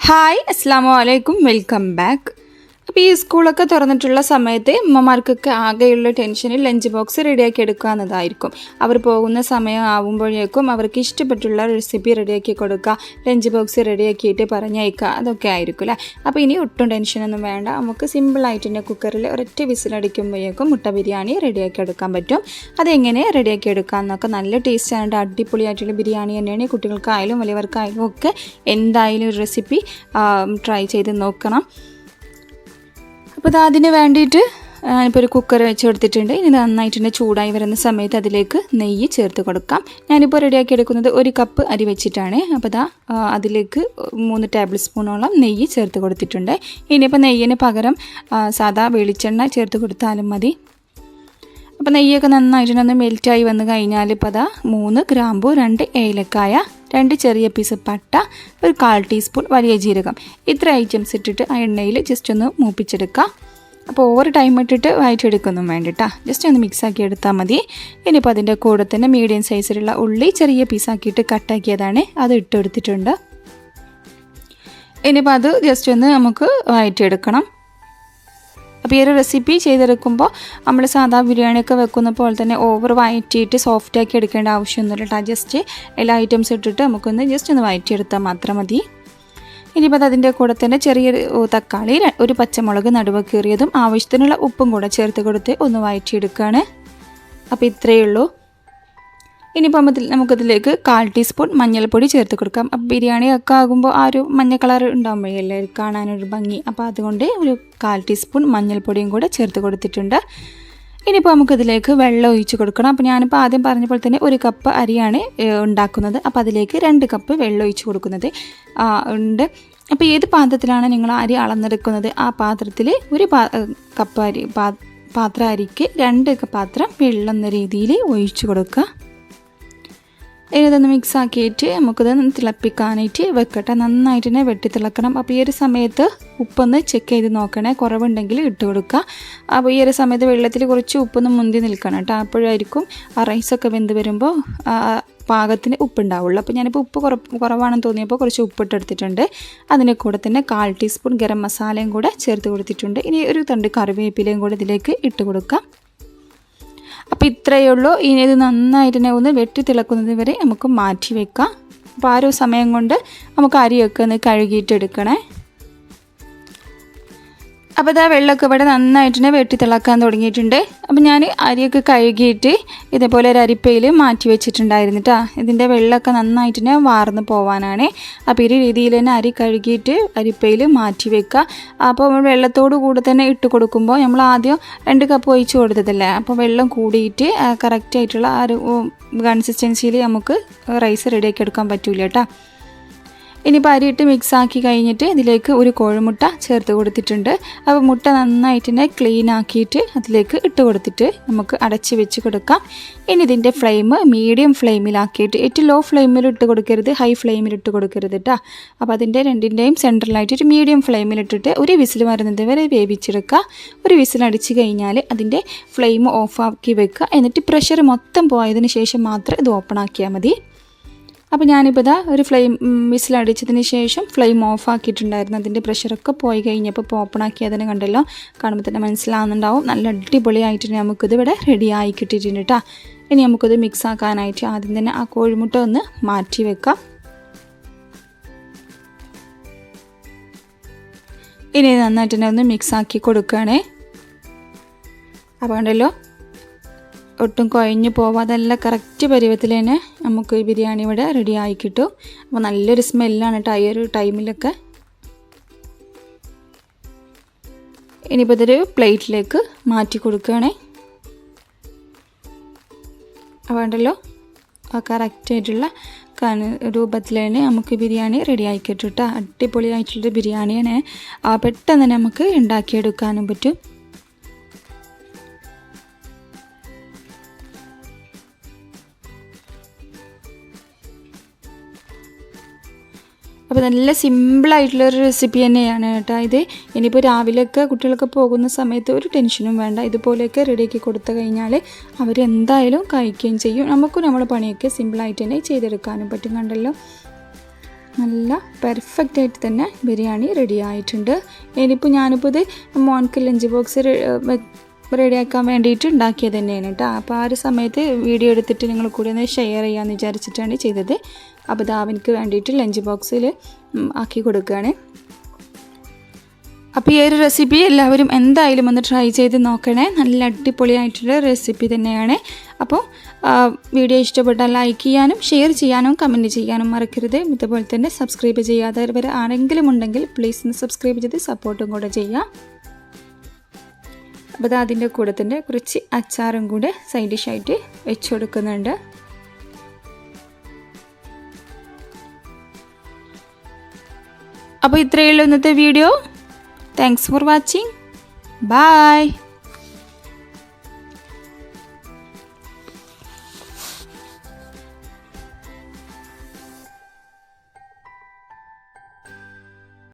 Hi അസ്സാം വലൈക്കും welcome back. അപ്പോൾ ഈ സ്കൂളൊക്കെ തുറന്നിട്ടുള്ള സമയത്ത് അമ്മമാർക്കൊക്കെ ആകെയുള്ള ടെൻഷനിൽ ലഞ്ച് ബോക്സ് റെഡിയാക്കി എടുക്കുക എന്നതായിരിക്കും. അവർ പോകുന്ന സമയം ആവുമ്പോഴേക്കും അവർക്ക് ഇഷ്ടപ്പെട്ടുള്ള റെസിപ്പി റെഡിയാക്കി കൊടുക്കുക, ലഞ്ച് ബോക്സ് റെഡിയാക്കിയിട്ട് പറഞ്ഞയക്കുക, അതൊക്കെ ആയിരിക്കും അല്ലേ. അപ്പോൾ ഇനി ഒട്ടും ടെൻഷനൊന്നും വേണ്ട, നമുക്ക് സിമ്പിളായിട്ട് തന്നെ കുക്കറിൽ ഒരൊറ്റ വിസിലടിക്കുമ്പോഴേക്കും മുട്ട ബിരിയാണി റെഡിയാക്കി എടുക്കാൻ പറ്റും. അതെങ്ങനെ റെഡിയാക്കി എടുക്കാമെന്നൊക്കെ നല്ല ടേസ്റ്റാണ്, അടിപൊളിയായിട്ടുള്ള ബിരിയാണി തന്നെയാണ്. കുട്ടികൾക്കായാലും വലിയവർക്കായാലും ഒക്കെ എന്തായാലും ഒരു റെസിപ്പി ട്രൈ ചെയ്ത് നോക്കണം. അപ്പോൾ അതിന് വേണ്ടിയിട്ട് ഞാനിപ്പോൾ ഒരു കുക്കർ വെച്ച് കൊടുത്തിട്ടുണ്ട്. ഇനി നന്നായിട്ട് ചൂടായി വരുന്ന സമയത്ത് അതിലേക്ക് നെയ്യ് ചേർത്ത് കൊടുക്കാം. ഞാനിപ്പോൾ റെഡിയാക്കി എടുക്കുന്നത് 1 കപ്പ് അരി വെച്ചിട്ടാണ്. അപ്പോൾ അതിലേക്ക് 3 ടേബിൾ സ്പൂണോളം നെയ്യ് ചേർത്ത് കൊടുത്തിട്ടുണ്ട്. ഇനിയിപ്പോൾ നെയ്യിന് പകരം സാധാ വെളിച്ചെണ്ണ ചേർത്ത് കൊടുത്താലും മതി. അപ്പോൾ നെയ്യൊക്കെ നന്നായിട്ടൊന്ന് മെൽറ്റായി വന്ന് കഴിഞ്ഞാൽ ഇപ്പോൾ 3 ഗ്രാമ്പു, 2 ഏലക്കായ, 2 ചെറിയ പീസ് പട്ട, 1/4 ടീസ്പൂൺ വലിയ ജീരകം, ഇത്ര ഐറ്റംസ് ഇട്ടിട്ട് ആ എണ്ണയിൽ ജസ്റ്റ് ഒന്ന് മൂപ്പിച്ചെടുക്കുക. അപ്പോൾ ഓവർ ടൈം ഇട്ടിട്ട് വഴറ്റിയെടുക്കൊന്നും വേണ്ടിട്ടാ, ജസ്റ്റ് ഒന്ന് മിക്സാക്കി എടുത്താൽ മതി. ഇനിയിപ്പോൾ അതിൻ്റെ കൂടെ തന്നെ മീഡിയം സൈസിലുള്ള ഉള്ളി ചെറിയ പീസാക്കിയിട്ട് കട്ടാക്കിയതാണ്, അത് ഇട്ടെടുത്തിട്ടുണ്ട്. ഇനിയിപ്പോൾ അത് ജസ്റ്റ് ഒന്ന് നമുക്ക് വഴറ്റിയെടുക്കണം. അപ്പോൾ ഈ ഒരു റെസിപ്പി ചെയ്തെടുക്കുമ്പോൾ നമ്മൾ സാധാ ബിരിയാണിയൊക്കെ വെക്കുന്ന പോലെ തന്നെ ഓവർ വഴറ്റിയിട്ട് സോഫ്റ്റാക്കി എടുക്കേണ്ട ആവശ്യമൊന്നുമില്ല കേട്ടോ. ജസ്റ്റ് എല്ലാ ഐറ്റംസ് ഇട്ടിട്ട് നമുക്കൊന്ന് ജസ്റ്റ് ഒന്ന് വഴറ്റിയെടുത്താൽ മാത്രം മതി. ഇനിയിപ്പോൾ അതിൻ്റെ കൂടെ തന്നെ ചെറിയൊരു തക്കാളി, 1 പച്ചമുളക് നടുവ് കീറിയതും ആവശ്യത്തിനുള്ള ഉപ്പും കൂടെ ചേർത്ത് കൊടുത്ത് ഒന്ന് വഴറ്റിയെടുക്കുകയാണ്. അപ്പോൾ ഇത്രയേ ഉള്ളൂ. ഇനിയിപ്പോൾ നമുക്കതിലേക്ക് 1/4 ടീസ്പൂൺ മഞ്ഞൾപ്പൊടി ചേർത്ത് കൊടുക്കാം. അപ്പോൾ ബിരിയാണി ഒക്കെ ആകുമ്പോൾ ആ ഒരു മഞ്ഞ കളർ ഉണ്ടാകുമ്പോഴല്ലേ കാണാനൊരു ഭംഗി, അപ്പോൾ അതുകൊണ്ട് ഒരു 1/4 ടീസ്പൂൺ മഞ്ഞൾപ്പൊടിയും കൂടെ ചേർത്ത് കൊടുത്തിട്ടുണ്ട്. ഇനിയിപ്പോൾ നമുക്കതിലേക്ക് വെള്ളം ഒഴിച്ച് കൊടുക്കണം. അപ്പോൾ ഞാനിപ്പോൾ ആദ്യം പറഞ്ഞ പോലെ തന്നെ 1 കപ്പ് അരിയാണ് ഉണ്ടാക്കുന്നത്. അപ്പോൾ അതിലേക്ക് 2 കപ്പ് വെള്ളം ഒഴിച്ച് കൊടുക്കുന്നത് ഉണ്ട്. അപ്പോൾ ഏത് പാത്രത്തിലാണ് നിങ്ങൾ അരി അളന്നെടുക്കുന്നത് ആ പാത്രത്തിൽ 1 കപ്പ് അരി പാത്രം അരിക്ക് 2 പാത്രം വെള്ളം എന്ന രീതിയിൽ ഒഴിച്ച് കൊടുക്കുക. ഇതൊന്ന് മിക്സ് ആക്കിയിട്ട് നമുക്കിത് തിളപ്പിക്കാനായിട്ട് വെക്കട്ടെ. നന്നായിട്ട് തന്നെ വെട്ടി തിളക്കണം. അപ്പോൾ ഈ ഒരു സമയത്ത് ഉപ്പൊന്ന് ചെക്ക് ചെയ്ത് നോക്കണേ, കുറവുണ്ടെങ്കിൽ ഇട്ട് കൊടുക്കുക. അപ്പോൾ ഈ ഒരു സമയത്ത് വെള്ളത്തിൽ കുറച്ച് ഉപ്പൊന്ന് മുന്തി നിൽക്കണം കേട്ടോ, അപ്പോഴായിരിക്കും ആ റൈസൊക്കെ വെന്ത് വരുമ്പോൾ പാകത്തിന് ഉപ്പുണ്ടാവുള്ളൂ. അപ്പോൾ ഞാനിപ്പോൾ ഉപ്പ് കുറവാണെന്ന് തോന്നിയപ്പോൾ കുറച്ച് ഉപ്പിട്ടെടുത്തിട്ടുണ്ട്. അതിൻ്റെ കൂടെ തന്നെ 1/4 ടീസ്പൂൺ ഗരം മസാലയും കൂടെ ചേർത്ത് കൊടുത്തിട്ടുണ്ട്. ഇനി ഒരു തണ്ട് കറിവേപ്പിലയും കൂടെ ഇതിലേക്ക് ഇട്ട് കൊടുക്കാം. അപ്പോൾ ഇത്രയേ ഉള്ളൂ. ഇനി ഇത് നന്നായിട്ട് തന്നെ ഒന്ന് വെട്ടി തിളക്കുന്നത് വരെ നമുക്ക് മാറ്റി വെക്കാം. അപ്പോൾ ആ ഒരു സമയം കൊണ്ട് നമുക്ക് അരിയൊക്കെ ഒന്ന് കഴുകിയിട്ടെടുക്കണേ. അപ്പോൾ വെള്ളമൊക്കെ ഇവിടെ നന്നായിട്ട് തന്നെ വെട്ടി തിളക്കാൻ തുടങ്ങിയിട്ടുണ്ട്. അപ്പോൾ ഞാൻ അരിയൊക്കെ കഴുകിയിട്ട് ഇതേപോലെ ഒരു അരിപ്പയിൽ മാറ്റി വെച്ചിട്ടുണ്ടായിരുന്നു കേട്ടോ. ഇതിൻ്റെ വെള്ളമൊക്കെ നന്നായിട്ട് തന്നെ വാർന്ന് പോകാനാണ്. അപ്പോൾ ഈ രീതിയിൽ തന്നെ അരി കഴുകിയിട്ട് അരിപ്പയിൽ മാറ്റി വെക്കുക. അപ്പോൾ വെള്ളത്തോട് കൂടെ തന്നെ ഇട്ട് കൊടുക്കുമ്പോൾ നമ്മൾ ആദ്യം 2 കപ്പ് ഒഴിച്ച് കൊടുത്തതല്ലേ, അപ്പോൾ വെള്ളം കൂടിയിട്ട് കറക്റ്റായിട്ടുള്ള ആ ഒരു കൺസിസ്റ്റൻസിയിൽ നമുക്ക് റൈസ് റെഡിയാക്കി എടുക്കാൻ പറ്റില്ല കേട്ടോ. ഇനിയിപ്പോൾ അരിയിട്ട് മിക്സാക്കി കഴിഞ്ഞിട്ട് ഇതിലേക്ക് 1 കോഴിമുട്ട ചേർത്ത് കൊടുത്തിട്ടുണ്ട്. അപ്പോൾ മുട്ട നന്നായിട്ട് തന്നെ ക്ലീൻ ആക്കിയിട്ട് അതിലേക്ക് ഇട്ട് കൊടുത്തിട്ട് നമുക്ക് അടച്ച് വെച്ച് കൊടുക്കാം. ഇനി ഇതിൻ്റെ ഫ്ലെയിം മീഡിയം ഫ്ലെയിമിലാക്കിയിട്ട്, ഏറ്റവും ലോ ഫ്ലെയിമിൽ ഇട്ട് കൊടുക്കരുത്, ഹൈ ഫ്ലെയിമിൽ ഇട്ട് കൊടുക്കരുത് കേട്ടോ. അപ്പോൾ അതിൻ്റെ രണ്ടിൻ്റെയും സെൻറ്ററിലായിട്ട് ഒരു മീഡിയം ഫ്ലെയിമിലിട്ടിട്ട് 1 വിസിൽ വരുന്നത് വരെ വേവിച്ചെടുക്കുക. 1 വിസിൽ അടിച്ച് കഴിഞ്ഞാൽ അതിൻ്റെ ഫ്ലെയിം ഓഫാക്കി വെക്കുക. എന്നിട്ട് പ്രഷർ മൊത്തം പോയതിന് ശേഷം മാത്രം ഇത് ഓപ്പൺ ആക്കിയാൽ മതി. അപ്പോൾ ഞാനിപ്പോൾ ഒരു വിസിലടിച്ചതിന് ശേഷം ഫ്ലെയിം ഓഫ് ആക്കിയിട്ടുണ്ടായിരുന്നു. അതിൻ്റെ പ്രഷറൊക്കെ പോയി കഴിഞ്ഞപ്പോൾ ഇപ്പോൾ ഓപ്പൺ ആക്കിയതിന് കണ്ടല്ലോ, കാണുമ്പോൾ തന്നെ മനസ്സിലാവുന്നുണ്ടാവും. നല്ല അടിപൊളിയായിട്ട് നമുക്കിത് ഇവിടെ റെഡി ആയി കിട്ടിയിട്ടുണ്ട് കേട്ടോ. ഇനി നമുക്കിത് മിക്സ് ആക്കാനായിട്ട് ആദ്യം തന്നെ ആ കോഴിമുട്ട ഒന്ന് മാറ്റി വെക്കാം. ഇനി നന്നായിട്ട് തന്നെ ഒന്ന് മിക്സ് ആക്കി കൊടുക്കുകയാണേ. അപ്പോൾ കണ്ടല്ലോ, ഒട്ടും കുഴഞ്ഞു പോവാതെ നല്ല കറക്റ്റ് പരുവത്തിൽ തന്നെ നമുക്ക് ഈ ബിരിയാണി ഇവിടെ റെഡി ആയി കിട്ടും. അപ്പോൾ നല്ലൊരു സ്മെല്ലാണ് കേട്ടോ ഈ ഒരു ടൈമിലൊക്കെ. ഇനിയിപ്പോൾ ഇതൊരു പ്ലേറ്റിലേക്ക് മാറ്റി കൊടുക്കുകയാണേ. അപ്പോൾ ഉണ്ടല്ലോ ആ കറക്റ്റായിട്ടുള്ള രൂപത്തിൽ തന്നെ നമുക്ക് ബിരിയാണി റെഡി ആയി കിട്ടും കേട്ടോ. അടിപൊളിയായിട്ടുള്ള ബിരിയാണിയാണ്, പെട്ടെന്ന് തന്നെ നമുക്ക് ഉണ്ടാക്കിയെടുക്കാനും പറ്റും. അപ്പോൾ നല്ല സിമ്പിളായിട്ടുള്ളൊരു റെസിപ്പി തന്നെയാണ് കേട്ടോ ഇത്. ഇനിയിപ്പോൾ രാവിലെയൊക്കെ കുട്ടികളൊക്കെ പോകുന്ന സമയത്ത് ഒരു ടെൻഷനും വേണ്ട, ഇതുപോലെയൊക്കെ റെഡിയാക്കി കൊടുത്തു കഴിഞ്ഞാൽ അവരെന്തായാലും കഴിക്കുകയും ചെയ്യും. നമുക്കും നമ്മുടെ പണിയൊക്കെ സിമ്പിളായിട്ട് തന്നെ ചെയ്തെടുക്കാനും പറ്റും. കണ്ടല്ലോ, നല്ല പെർഫെക്റ്റ് ആയിട്ട് തന്നെ ബിരിയാണി റെഡി ആയിട്ടുണ്ട്. ഇനിയിപ്പോൾ ഞാനിപ്പോൾ ഇത് മോൻക്ക് ലഞ്ച് ബോക്സ് റെഡിയാക്കാൻ വേണ്ടിയിട്ട് ഉണ്ടാക്കിയത് തന്നെയാണ് കേട്ടോ. അപ്പോൾ ആ ഒരു സമയത്ത് വീഡിയോ എടുത്തിട്ട് നിങ്ങൾ കൂടെ ഒന്ന് ഷെയർ ചെയ്യാമെന്ന് വിചാരിച്ചിട്ടാണ് ചെയ്തത്. അപ്പോൾ ഇത് അവനക്ക് വേണ്ടിയിട്ട് ലഞ്ച് ബോക്സിൽ ആക്കി കൊടുക്കുകയാണ്. അപ്പോൾ ഈ ഒരു റെസിപ്പി എല്ലാവരും എന്തായാലും ഒന്ന് ട്രൈ ചെയ്ത് നോക്കണേ. നല്ല അടിപൊളിയായിട്ടുള്ള റെസിപ്പി തന്നെയാണ്. അപ്പോൾ വീഡിയോ ഇഷ്ടപ്പെട്ടാൽ ലൈക്ക് ചെയ്യാനും ഷെയർ ചെയ്യാനും കമൻറ്റ് ചെയ്യാനും മറക്കരുത്. ഇതുപോലെ തന്നെ സബ്സ്ക്രൈബ് ചെയ്യാത്തവർ ആരെങ്കിലും ഉണ്ടെങ്കിൽ പ്ലീസ് ഒന്ന് സബ്സ്ക്രൈബ് ചെയ്ത് സപ്പോർട്ടും കൂടെ ചെയ്യാം. അപ്പോൾ അത് അതിൻ്റെ കൂടെ തന്നെ കുറച്ച് അച്ചാറും കൂടെ സൈഡ് ഡിഷായിട്ട് വെച്ച് കൊടുക്കുന്നുണ്ട്. അപ്പോൾ ഇത്രയേ ഉള്ളൂ ഇന്നത്തെ video. Thanks for watching. By.